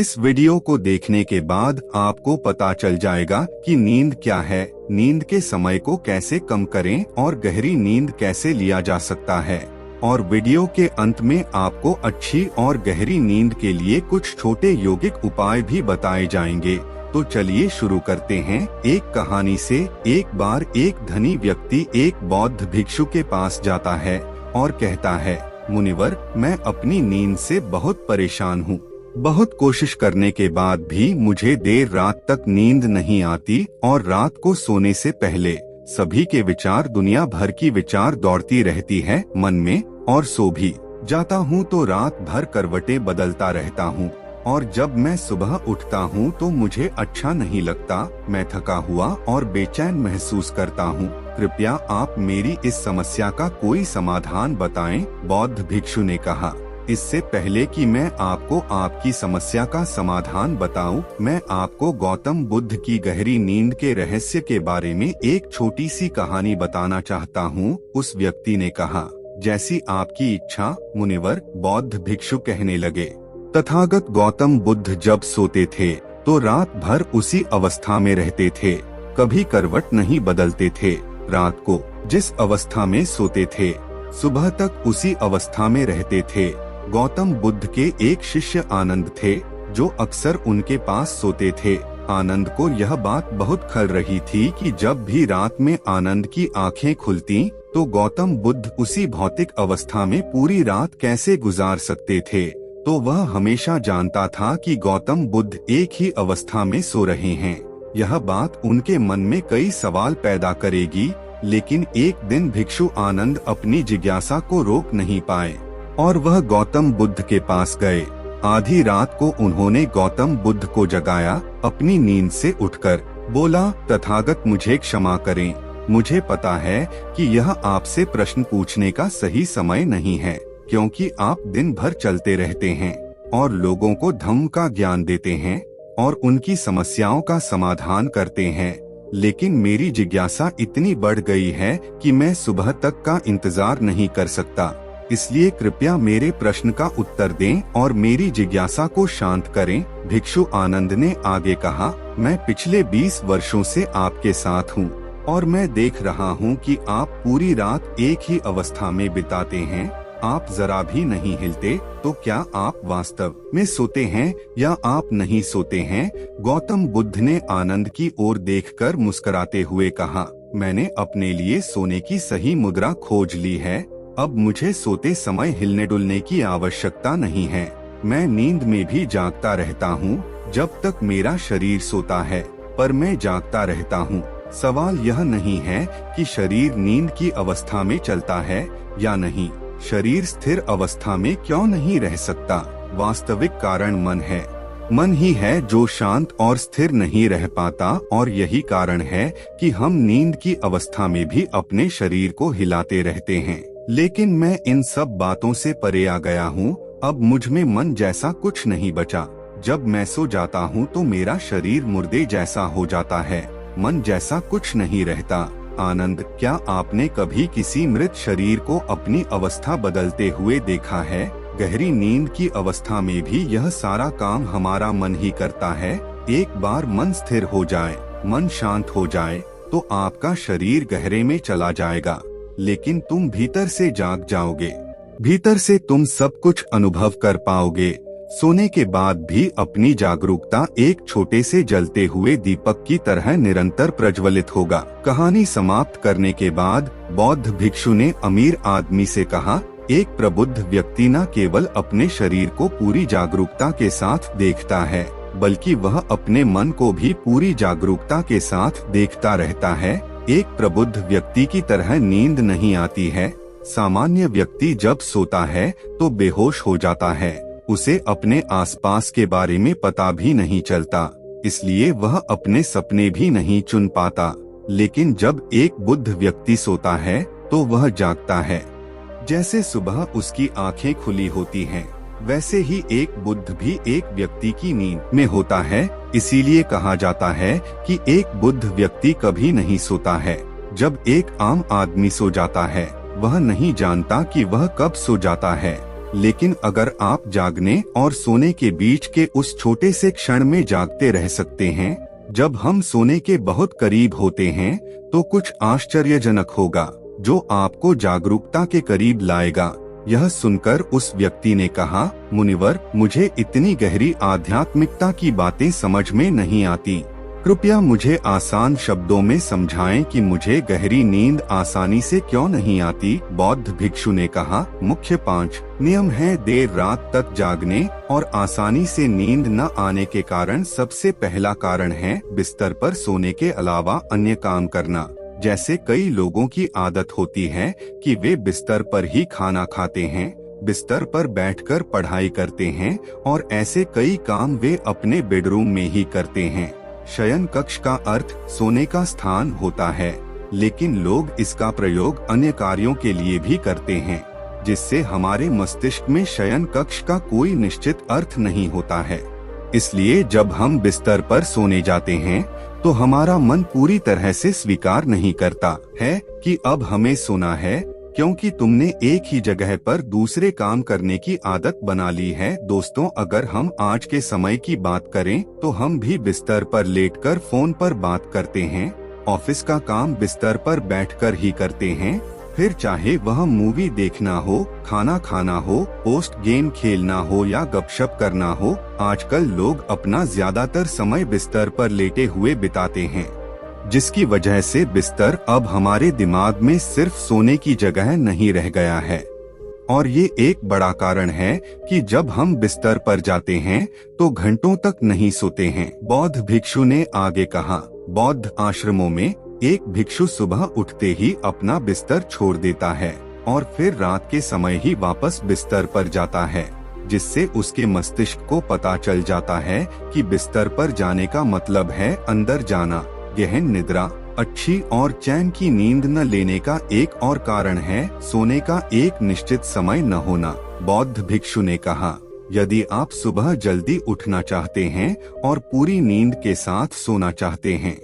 इस वीडियो को देखने के बाद आपको पता चल जाएगा कि नींद क्या है, नींद के समय को कैसे कम करें और गहरी नींद कैसे लिया जा सकता है। और वीडियो के अंत में आपको अच्छी और गहरी नींद के लिए कुछ छोटे योगिक उपाय भी बताए जाएंगे। तो चलिए शुरू करते हैं। एक कहानी से। एक बार एक धनी व्यक्ति एक बौद्ध भिक्षु के पास जाता है और कहता है, मुनिवर, मैं अपनी नींद से बहुत परेशान हूँ। बहुत कोशिश करने के बाद भी मुझे देर रात तक नींद नहीं आती और रात को सोने से पहले सभी के विचार, दुनिया भर की विचार दौड़ती रहती है मन में, और सो भी जाता हूँ तो रात भर करवटें बदलता रहता हूँ, और जब मैं सुबह उठता हूँ तो मुझे अच्छा नहीं लगता। मैं थका हुआ और बेचैन महसूस करता हूँ। कृपया आप मेरी इस समस्या का कोई समाधान बताएं। बौद्ध भिक्षु ने कहा, इससे पहले कि मैं आपको आपकी समस्या का समाधान बताऊं, मैं आपको गौतम बुद्ध की गहरी नींद के रहस्य के बारे में एक छोटी सी कहानी बताना चाहता हूं। उस व्यक्ति ने कहा, जैसी आपकी इच्छा मुनिवर। बौद्ध भिक्षु कहने लगे, तथागत गौतम बुद्ध जब सोते थे तो रात भर उसी अवस्था में रहते थे, कभी करवट नहीं बदलते थे। रात को जिस अवस्था में सोते थे, सुबह तक उसी अवस्था में रहते थे। गौतम बुद्ध के एक शिष्य आनंद थे, जो अक्सर उनके पास सोते थे। आनंद को यह बात बहुत खल रही थी कि जब भी रात में आनंद की आंखें खुलती तो गौतम बुद्ध उसी भौतिक अवस्था में पूरी रात कैसे गुजार सकते थे। तो वह हमेशा जानता था कि गौतम बुद्ध एक ही अवस्था में सो रहे हैं। यह बात उनके मन में कई सवाल पैदा करेगी, लेकिन एक दिन भिक्षु आनंद अपनी जिज्ञासा को रोक नहीं पाए और वह गौतम बुद्ध के पास गए। आधी रात को उन्होंने गौतम बुद्ध को जगाया। अपनी नींद से उठकर बोला, तथागत, मुझे क्षमा करें। मुझे पता है कि यह आपसे प्रश्न पूछने का सही समय नहीं है, क्योंकि आप दिन भर चलते रहते हैं और लोगों को धम्म का ज्ञान देते हैं और उनकी समस्याओं का समाधान करते हैं। लेकिन मेरी जिज्ञासा इतनी बढ़ गई है कि मैं सुबह तक का इंतजार नहीं कर सकता। इसलिए कृपया मेरे प्रश्न का उत्तर दें और मेरी जिज्ञासा को शांत करें। भिक्षु आनंद ने आगे कहा, मैं पिछले 20 वर्षों से आपके साथ हूँ और मैं देख रहा हूँ कि आप पूरी रात एक ही अवस्था में बिताते हैं। आप जरा भी नहीं हिलते, तो क्या आप वास्तव में सोते हैं या आप नहीं सोते हैं? गौतम बुद्ध ने आनंद की ओर देखकर मुस्कुराते हुए कहा, मैंने अपने लिए सोने की सही मुद्रा खोज ली है। अब मुझे सोते समय हिलने डुलने की आवश्यकता नहीं है। मैं नींद में भी जागता रहता हूँ जब तक मेरा शरीर सोता है, पर मैं जागता रहता हूँ। सवाल यह नहीं है कि शरीर नींद की अवस्था में चलता है या नहीं, शरीर स्थिर अवस्था में क्यों नहीं रह सकता। वास्तविक कारण मन है। मन ही है जो शांत और स्थिर नहीं रह पाता, और यही कारण है कि हम नींद की अवस्था में भी अपने शरीर को हिलाते रहते हैं। लेकिन मैं इन सब बातों से परे आ गया हूँ। अब मुझ में मन जैसा कुछ नहीं बचा। जब मैं सो जाता हूँ तो मेरा शरीर मुर्दे जैसा हो जाता है, मन जैसा कुछ नहीं रहता। आनंद, क्या आपने कभी किसी मृत शरीर को अपनी अवस्था बदलते हुए देखा है? गहरी नींद की अवस्था में भी यह सारा काम हमारा मन ही करता है। एक बार मन स्थिर हो जाए, मन शांत हो जाए, तो आपका शरीर गहरे में चला जाएगा, लेकिन तुम भीतर से जाग जाओगे। भीतर से तुम सब कुछ अनुभव कर पाओगे। सोने के बाद भी अपनी जागरूकता एक छोटे से जलते हुए दीपक की तरह निरंतर प्रज्वलित होगा। कहानी समाप्त करने के बाद बौद्ध भिक्षु ने अमीर आदमी से कहा, एक प्रबुद्ध व्यक्ति न केवल अपने शरीर को पूरी जागरूकता के साथ देखता है, बल्कि वह अपने मन को भी पूरी जागरूकता के साथ देखता रहता है। एक प्रबुद्ध व्यक्ति की तरह नींद नहीं आती है। सामान्य व्यक्ति जब सोता है तो बेहोश हो जाता है, उसे अपने आसपास के बारे में पता भी नहीं चलता, इसलिए वह अपने सपने भी नहीं चुन पाता। लेकिन जब एक बुद्ध व्यक्ति सोता है तो वह जागता है। जैसे सुबह उसकी आंखें खुली होती हैं, वैसे ही एक बुद्ध भी एक व्यक्ति की नींद में होता है। इसीलिए कहा जाता है कि एक बुद्ध व्यक्ति कभी नहीं सोता है। जब एक आम आदमी सो जाता है, वह नहीं जानता कि वह कब सो जाता है। लेकिन अगर आप जागने और सोने के बीच के उस छोटे से क्षण में जागते रह सकते हैं, जब हम सोने के बहुत करीब होते हैं, तो कुछ आश्चर्यजनक होगा जो आपको जागरूकता के करीब लाएगा। यह सुनकर उस व्यक्ति ने कहा, मुनिवर, मुझे इतनी गहरी आध्यात्मिकता की बातें समझ में नहीं आती। कृपया मुझे आसान शब्दों में समझाएं कि मुझे गहरी नींद आसानी से क्यों नहीं आती। बौद्ध भिक्षु ने कहा, मुख्य 5 नियम हैं देर रात तक जागने और आसानी से नींद न आने के कारण। सबसे पहला कारण है बिस्तर पर सोने के अलावा अन्य काम करना। जैसे कई लोगों की आदत होती है कि वे बिस्तर पर ही खाना खाते हैं, बिस्तर पर बैठकर पढ़ाई करते हैं और ऐसे कई काम वे अपने बेडरूम में ही करते हैं। शयन कक्ष का अर्थ सोने का स्थान होता है, लेकिन लोग इसका प्रयोग अन्य कार्यों के लिए भी करते हैं, जिससे हमारे मस्तिष्क में शयन कक्ष का कोई निश्चित अर्थ नहीं होता है। इसलिए जब हम बिस्तर पर सोने जाते हैं तो हमारा मन पूरी तरह से स्वीकार नहीं करता है कि अब हमें सोना है, क्योंकि तुमने एक ही जगह पर दूसरे काम करने की आदत बना ली है। दोस्तों, अगर हम आज के समय की बात करें तो हम भी बिस्तर पर लेटकर फोन पर बात करते हैं, ऑफिस का काम बिस्तर पर बैठकर ही करते हैं, फिर चाहे वह मूवी देखना हो, खाना खाना हो, पोस्ट गेम खेलना हो या गपशप करना हो। आजकल लोग अपना ज्यादातर समय बिस्तर पर लेटे हुए बिताते हैं, जिसकी वजह से बिस्तर अब हमारे दिमाग में सिर्फ सोने की जगह नहीं रह गया है। और ये एक बड़ा कारण है कि जब हम बिस्तर पर जाते हैं तो घंटों तक नहीं सोते हैं। बौद्ध भिक्षु ने आगे कहा, बौद्ध आश्रमों में एक भिक्षु सुबह उठते ही अपना बिस्तर छोड़ देता है और फिर रात के समय ही वापस बिस्तर पर जाता है, जिससे उसके मस्तिष्क को पता चल जाता है कि बिस्तर पर जाने का मतलब है अंदर जाना। गहन निद्रा, अच्छी और चैन की नींद न लेने का एक और कारण है सोने का एक निश्चित समय न होना। बौद्ध भिक्षु ने कहा, यदि आप सुबह जल्दी उठना चाहते हैं और पूरी नींद के साथ सोना चाहते हैं,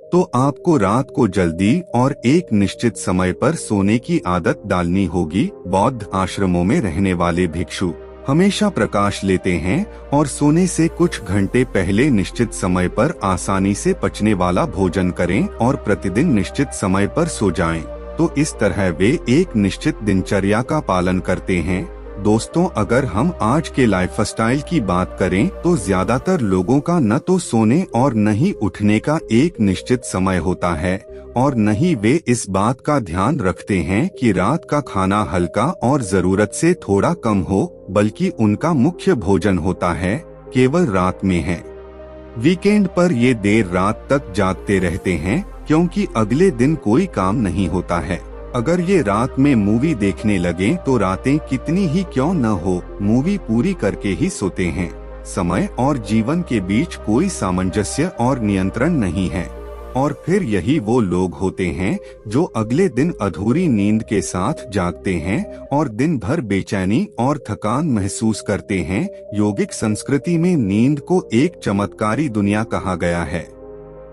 तो आपको रात को जल्दी और एक निश्चित समय पर सोने की आदत डालनी होगी। बौद्ध आश्रमों में रहने वाले भिक्षु हमेशा प्रकाश लेते हैं और सोने से कुछ घंटे पहले निश्चित समय पर आसानी से पचने वाला भोजन करें और प्रतिदिन निश्चित समय पर सो जाएं। तो इस तरह वे एक निश्चित दिनचर्या का पालन करते हैं। दोस्तों, अगर हम आज के लाइफस्टाइल की बात करें तो ज्यादातर लोगों का न तो सोने और न ही उठने का एक निश्चित समय होता है और न ही वे इस बात का ध्यान रखते हैं कि रात का खाना हल्का और जरूरत से थोड़ा कम हो, बल्कि उनका मुख्य भोजन होता है केवल रात में है। वीकेंड पर ये देर रात तक जागते रहते हैं क्योंकि अगले दिन कोई काम नहीं होता है। अगर ये रात में मूवी देखने लगे तो रातें कितनी ही क्यों न हो, मूवी पूरी करके ही सोते हैं। समय और जीवन के बीच कोई सामंजस्य और नियंत्रण नहीं है। और फिर यही वो लोग होते हैं जो अगले दिन अधूरी नींद के साथ जागते हैं और दिन भर बेचैनी और थकान महसूस करते हैं। योगिक संस्कृति में नींद को एक चमत्कारी दुनिया कहा गया है।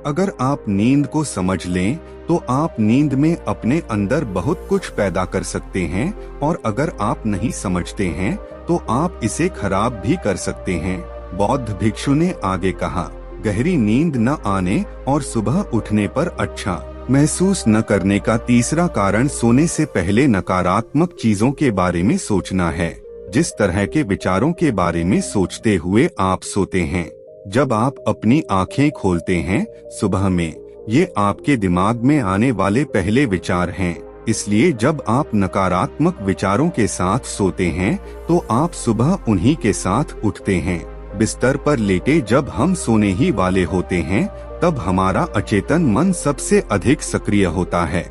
अगर आप नींद को समझ लें तो आप नींद में अपने अंदर बहुत कुछ पैदा कर सकते हैं, और अगर आप नहीं समझते हैं तो आप इसे खराब भी कर सकते हैं। बौद्ध भिक्षु ने आगे कहा, गहरी नींद न आने और सुबह उठने पर अच्छा महसूस न करने का तीसरा कारण सोने से पहले नकारात्मक चीजों के बारे में सोचना है। जिस तरह के विचारों के बारे में सोचते हुए आप सोते हैं, जब आप अपनी आंखें खोलते हैं सुबह में, ये आपके दिमाग में आने वाले पहले विचार हैं। इसलिए जब आप नकारात्मक विचारों के साथ सोते हैं तो आप सुबह उन्हीं के साथ उठते हैं। बिस्तर पर लेटे जब हम सोने ही वाले होते हैं तब हमारा अचेतन मन सबसे अधिक सक्रिय होता है,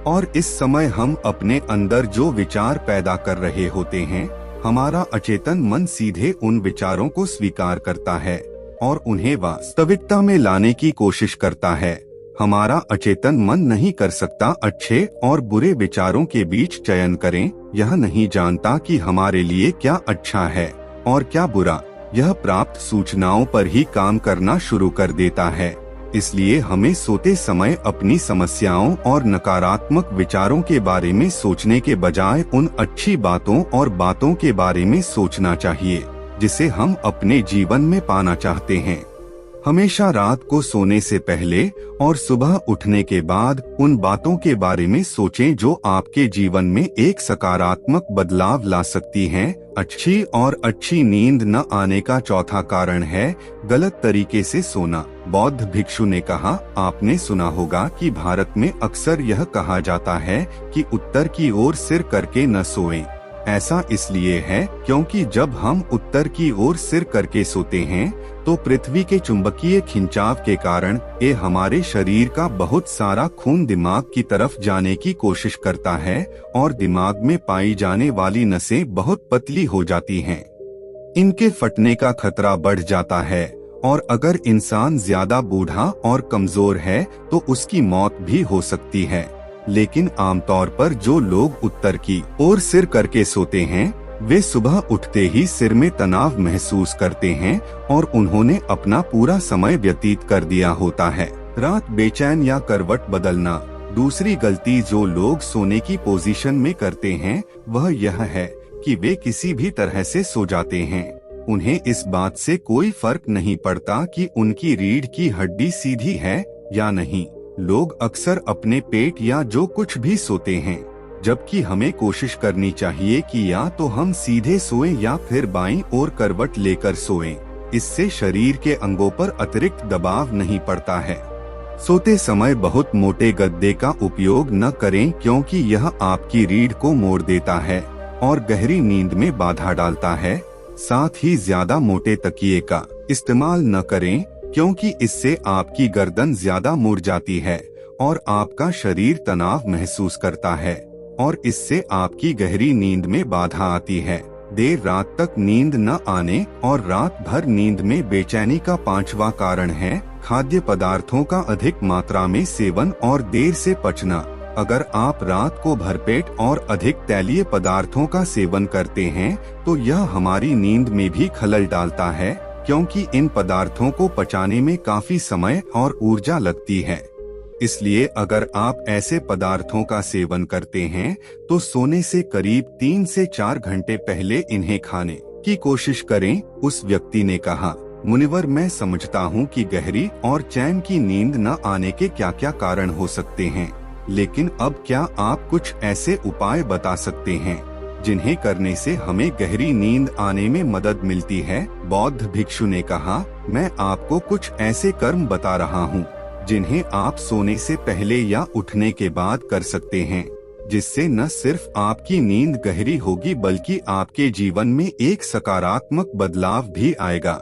और इस समय हम अपने अंदर जो विचार पैदा कर रहे होते हैं, हमारा अचेतन मन सीधे उन विचारों को स्वीकार करता है और उन्हें वास्तविकता में लाने की कोशिश करता है। हमारा अचेतन मन नहीं कर सकता अच्छे और बुरे विचारों के बीच चयन करें। यह नहीं जानता कि हमारे लिए क्या अच्छा है और क्या बुरा। यह प्राप्त सूचनाओं पर ही काम करना शुरू कर देता है। इसलिए हमें सोते समय अपनी समस्याओं और नकारात्मक विचारों के बारे में सोचने के बजाय उन अच्छी बातों और बातों के बारे में सोचना चाहिए जिसे हम अपने जीवन में पाना चाहते हैं। हमेशा रात को सोने से पहले और सुबह उठने के बाद उन बातों के बारे में सोचें जो आपके जीवन में एक सकारात्मक बदलाव ला सकती हैं। अच्छी और अच्छी नींद न आने का चौथा कारण है गलत तरीके से सोना। बौद्ध भिक्षु ने कहा, आपने सुना होगा कि भारत में अक्सर यह कहा जाता है कि उत्तर की ओर सिर करके न सोएं। ऐसा इसलिए है क्योंकि जब हम उत्तर की ओर सिर करके सोते हैं तो पृथ्वी के चुंबकीय खिंचाव के कारण ये हमारे शरीर का बहुत सारा खून दिमाग की तरफ जाने की कोशिश करता है और दिमाग में पाई जाने वाली नसें बहुत पतली हो जाती हैं। इनके फटने का खतरा बढ़ जाता है और अगर इंसान ज्यादा बूढ़ा और कमजोर है तो उसकी मौत भी हो सकती है। लेकिन आमतौर पर जो लोग उत्तर की ओर सिर करके सोते हैं वे सुबह उठते ही सिर में तनाव महसूस करते हैं और उन्होंने अपना पूरा समय व्यतीत कर दिया होता है। रात बेचैन या करवट बदलना। दूसरी गलती जो लोग सोने की पोजीशन में करते हैं वह यह है कि वे किसी भी तरह से सो जाते हैं। उन्हें इस बात से कोई फर्क नहीं पड़ता कि उनकी रीढ़ की हड्डी सीधी है या नहीं। लोग अक्सर अपने पेट या जो कुछ भी सोते हैं, जबकि हमें कोशिश करनी चाहिए कि या तो हम सीधे सोएं या फिर बाईं ओर करवट लेकर सोएं। इससे शरीर के अंगों पर अतिरिक्त दबाव नहीं पड़ता है। सोते समय बहुत मोटे गद्दे का उपयोग न करें क्योंकि यह आपकी रीढ़ को मोड़ देता है और गहरी नींद में बाधा डालता है। साथ ही ज्यादा मोटे तकिए का इस्तेमाल न करें क्योंकि इससे आपकी गर्दन ज्यादा मुड़ जाती है और आपका शरीर तनाव महसूस करता है और इससे आपकी गहरी नींद में बाधा आती है। देर रात तक नींद न आने और रात भर नींद में बेचैनी का पांचवा कारण है खाद्य पदार्थों का अधिक मात्रा में सेवन और देर से पचना। अगर आप रात को भरपेट और अधिक तैलीय पदार्थों का सेवन करते हैं तो यह हमारी नींद में भी खलल डालता है क्योंकि इन पदार्थों को पचाने में काफी समय और ऊर्जा लगती है। इसलिए अगर आप ऐसे पदार्थों का सेवन करते हैं तो सोने से करीब 3 से 4 घंटे पहले इन्हें खाने की कोशिश करें। उस व्यक्ति ने कहा, मुनिवर, मैं समझता हूँ कि गहरी और चैन की नींद न आने के क्या क्या कारण हो सकते हैं, लेकिन अब क्या आप कुछ ऐसे उपाय बता सकते हैं जिन्हें करने से हमें गहरी नींद आने में मदद मिलती है। बौद्ध भिक्षु ने कहा, मैं आपको कुछ ऐसे कर्म बता रहा हूँ जिन्हें आप सोने से पहले या उठने के बाद कर सकते हैं, जिससे न सिर्फ आपकी नींद गहरी होगी बल्कि आपके जीवन में एक सकारात्मक बदलाव भी आएगा।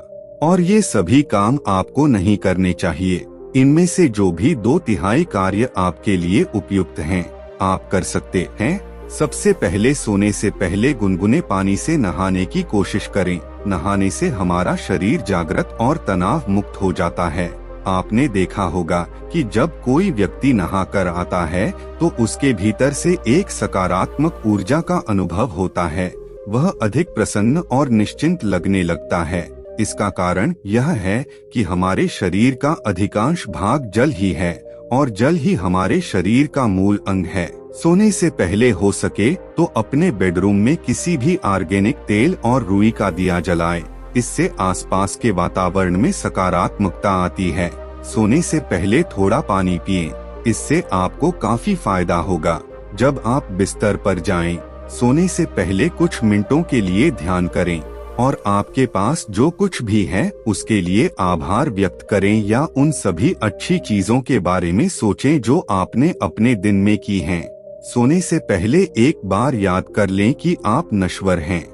और ये सभी काम आपको नहीं करने चाहिए। इनमें से जो भी 2/3 कार्य आपके लिए उपयुक्त हैं, आप कर सकते हैं। सबसे पहले सोने से पहले गुनगुने पानी से नहाने की कोशिश करें। नहाने से हमारा शरीर जागृत और तनाव मुक्त हो जाता है। आपने देखा होगा कि जब कोई व्यक्ति नहाकर आता है तो उसके भीतर से एक सकारात्मक ऊर्जा का अनुभव होता है। वह अधिक प्रसन्न और निश्चिंत लगने लगता है। इसका कारण यह है कि हमारे शरीर का अधिकांश भाग जल ही है और जल ही हमारे शरीर का मूल अंग है। सोने से पहले हो सके तो अपने बेडरूम में किसी भी ऑर्गेनिक तेल और रुई का दिया जलाएं। इससे आसपास के वातावरण में सकारात्मकता आती है। सोने से पहले थोड़ा पानी पिएं, इससे आपको काफी फायदा होगा। जब आप बिस्तर पर जाएं, सोने से पहले कुछ मिनटों के लिए ध्यान करें और आपके पास जो कुछ भी है उसके लिए आभार व्यक्त करें या उन सभी अच्छी चीजों के बारे में सोचें जो आपने अपने दिन में की हैं। सोने से पहले एक बार याद कर लें कि आप नश्वर हैं,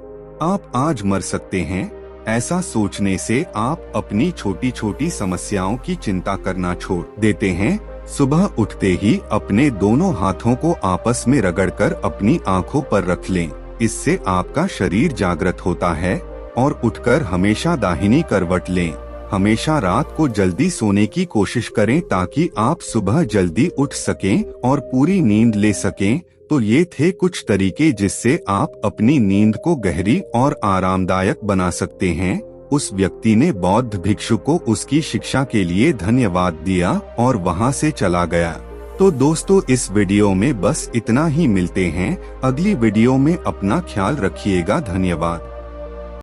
आप आज मर सकते हैं। ऐसा सोचने से आप अपनी छोटी छोटी समस्याओं की चिंता करना छोड़ देते हैं। सुबह उठते ही अपने दोनों हाथों को आपस में रगड़कर अपनी आंखों पर रख लें। इससे आपका शरीर जागृत होता है और उठकर हमेशा दाहिनी करवट लें। हमेशा रात को जल्दी सोने की कोशिश करें ताकि आप सुबह जल्दी उठ सकें और पूरी नींद ले सकें। तो ये थे कुछ तरीके जिससे आप अपनी नींद को गहरी और आरामदायक बना सकते हैं। उस व्यक्ति ने बौद्ध भिक्षु को उसकी शिक्षा के लिए धन्यवाद दिया और वहां से चला गया। तो दोस्तों, इस वीडियो में बस इतना ही। मिलते हैं अगली वीडियो में। अपना ख्याल रखिएगा। धन्यवाद।